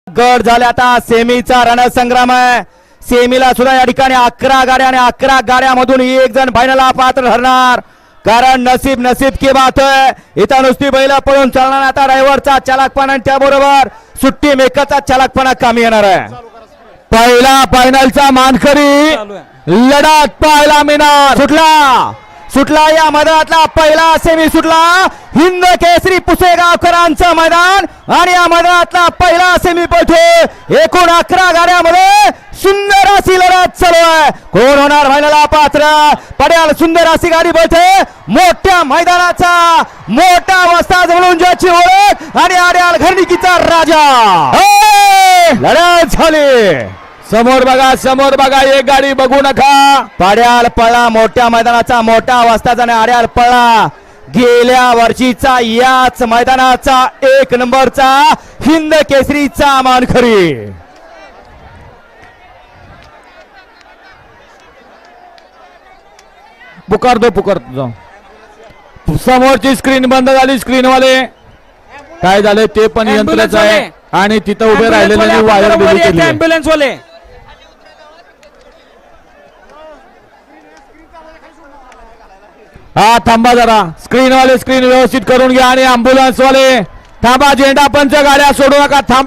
गड झाले आता सेमीचा रणसंग्राम आहे. सेमीला सुद्धा या ठिकाणी 11 गाड्या आणि 11 गाड्यामधून एक जण फायनलला पात्र ठरणार. कारण नसीब की बात आहे. इथं नुसती बैल पळून चालणार. आता ड्रायव्हरचा चालकपणा आणि त्याबरोबर सुट्टी मेकरचा चालकपणा कामी येणार आहे. पहिला फायनलचा मानकरी लढत पाहायला मिळणार. सुटला या मैदानातला पहिला सेमी सुटला. हिंद केसरी पुसेगावकरांचं मैदान आणि या मैदानातला पहिला सेमी पळतोय. एकूण 11 गाड्यामध्ये सुंदर अशी लढत चालू आहे. कोण होणार फायनलला पात्र? पड्याल सुंदर अशी गाडी पळते. मोठ्या मैदानाचा मोठा वस्ताद म्हणून ज्याची ओळख आणि आड्याल घरणिकीचा राजा. लढत झाली. समोर बघा एक गाडी बघू नका. पाड्याल पळा मोठ्या मैदानाचा मोठा वस्ताद आणि आड्याल पळा गेल्या वर्षीचा याच मैदानाचा 1 नंबरचा हिंद केसरीचा मानकरी. पुकारतो समोरची स्क्रीन बंद झाली. स्क्रीनवाले काय झाले ते पण यंत्रच आहे आणि तिथं उभे राहिलेले वायर दिली केली. ॲम्ब्युलन्स वाले हा थांबा जरा. स्क्रीन व्यवस्थित करून घ्या आणि ॲम्ब्युलन्स वाले थांबा. झेंडा पंच गाड्या सोडू नका. थांबा.